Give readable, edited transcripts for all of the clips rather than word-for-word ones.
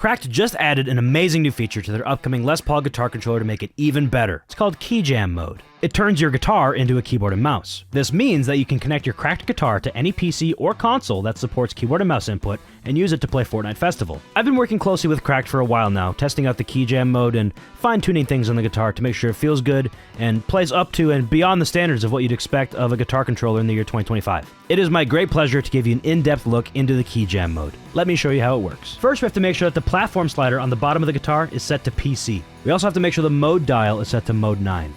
Cracked just added an amazing new feature to their upcoming Les Paul guitar controller to make it even better. It's called KeyJam mode. It turns your guitar into a keyboard and mouse. This means that you can connect your Cracked guitar to any PC or console that supports keyboard and mouse input and use it to play Fortnite Festival. I've been working closely with Cracked for a while now, testing out the KeyJam mode and fine-tuning things on the guitar to make sure it feels good and plays up to and beyond the standards of what you'd expect of a guitar controller in the year 2025. It is my great pleasure to give you an in-depth look into the KeyJam mode. Let me show you how it works. First, we have to make sure that the platform slider on the bottom of the guitar is set to PC. We also have to make sure the mode dial is set to mode 9.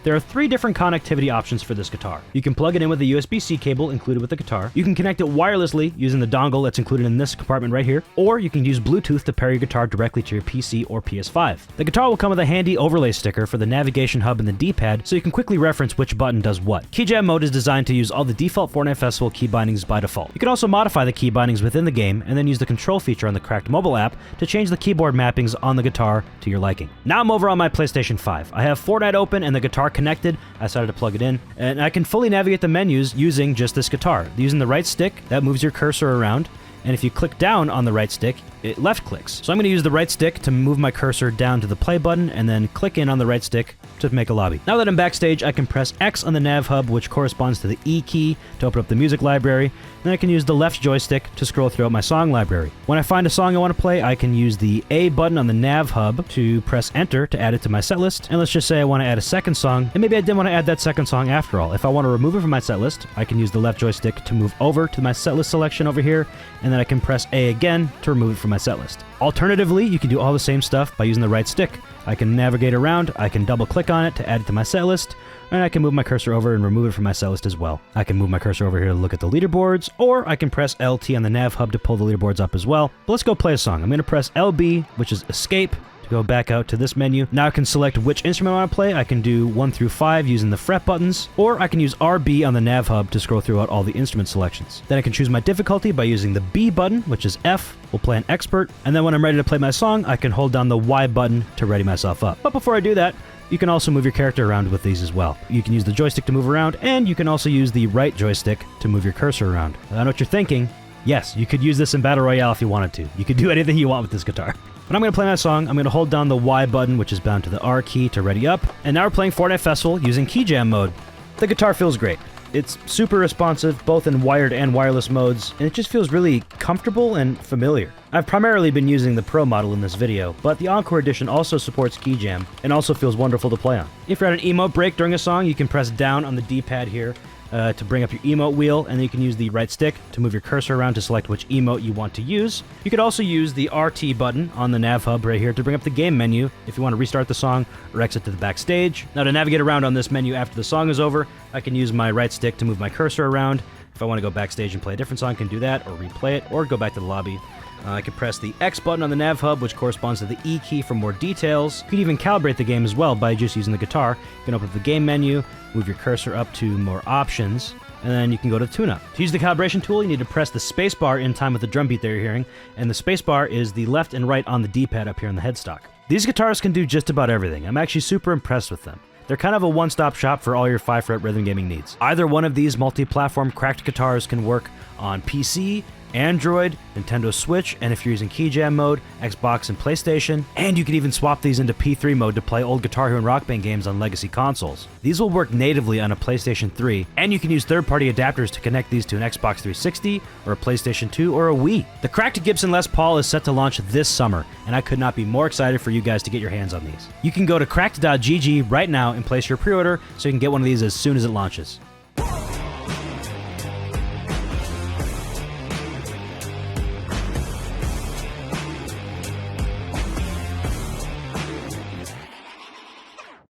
There are 3 different connectivity options for this guitar. You can plug it in with a USB-C cable included with the guitar. You can connect it wirelessly using the dongle that's included in this compartment right here, or you can use Bluetooth to pair your guitar directly to your PC or PS5. The guitar will come with a handy overlay sticker for the navigation hub and the D-pad, so you can quickly reference which button does what. KeyJam mode is designed to use all the default Fortnite Festival key bindings by default. You can also modify the key bindings within the game, and then use the control feature on the Cracked mobile app to change the keyboard mappings on the guitar to your liking. Now I'm over on my PlayStation 5. I have Fortnite open and the guitar connected. I decided to plug it in, and I can fully navigate the menus using just this guitar. Using the right stick, that moves your cursor around, and if you click down on the right stick, it left clicks. So I'm going to use the right stick to move my cursor down to the play button, and then click in on the right stick to make a lobby. Now that I'm backstage, I can press X on the nav hub, which corresponds to the E key, to open up the music library, and I can use the left joystick to scroll throughout my song library. When I find a song I want to play, I can use the A button on the nav hub to press enter to add it to my set list, and let's just say I want to add a second song, and maybe I didn't want to add that second song after all. If I want to remove it from my set list, I can use the left joystick to move over to my set list selection over here, and then I can press A again to remove it from my set list. Alternatively, you can do all the same stuff by using the right stick. I can navigate around, I can double click on it to add it to my set list, and I can move my cursor over and remove it from my set list as well. I can move my cursor over here to look at the leaderboards, or I can press LT on the nav hub to pull the leaderboards up as well. But let's go play a song. I'm going to press LB, which is escape, to go back out to this menu. Now I can select which instrument I want to play. I can do 1 through 5 using the fret buttons, or I can use RB on the nav hub to scroll throughout all the instrument selections. Then I can choose my difficulty by using the B button, which is F. We'll play an expert, and then when I'm ready to play my song, I can hold down the Y button to ready myself up. But before I do that, you can also move your character around with these as well. You can use the joystick to move around, and you can also use the right joystick to move your cursor around. I know what you're thinking. Yes, you could use this in Battle Royale if you wanted to. You could do anything you want with this guitar. But I'm going to play my song. I'm going to hold down the Y button, which is bound to the R key, to ready up. And now we're playing Fortnite Festival using KeyJam mode. The guitar feels great. It's super responsive, both in wired and wireless modes, and it just feels really comfortable and familiar. I've primarily been using the Pro model in this video, but the Encore Edition also supports KeyJam, and also feels wonderful to play on. If you're at an emote break during a song, you can press down on the D-pad here to bring up your emote wheel, and then you can use the right stick to move your cursor around to select which emote you want to use. You could also use the RT button on the nav hub right here to bring up the game menu if you want to restart the song or exit to the backstage. Now to navigate around on this menu after the song is over, I can use my right stick to move my cursor around. If I want to go backstage and play a different song, I can do that, or replay it, or go back to the lobby. I can press the X button on the nav hub, which corresponds to the E key for more details. You can even calibrate the game as well by just using the guitar. You can open up the game menu, move your cursor up to more options, and then you can go to tune-up. To use the calibration tool, you need to press the spacebar in time with the drum beat that you're hearing, and the spacebar is the left and right on the D-pad up here on the headstock. These guitars can do just about everything. I'm actually super impressed with them. They're kind of a one-stop shop for all your 5-fret rhythm gaming needs. Either one of these multi-platform Cracked guitars can work on PC, Android, Nintendo Switch, and if you're using KeyJam mode, Xbox and PlayStation, and you can even swap these into P3 mode to play old Guitar Hero and Rock Band games on legacy consoles. These will work natively on a PlayStation 3, and you can use third-party adapters to connect these to an Xbox 360, or a PlayStation 2, or a Wii. The Cracked Gibson Les Paul is set to launch this summer, and I could not be more excited for you guys to get your hands on these. You can go to cracked.gg right now and place your pre-order so you can get one of these as soon as it launches.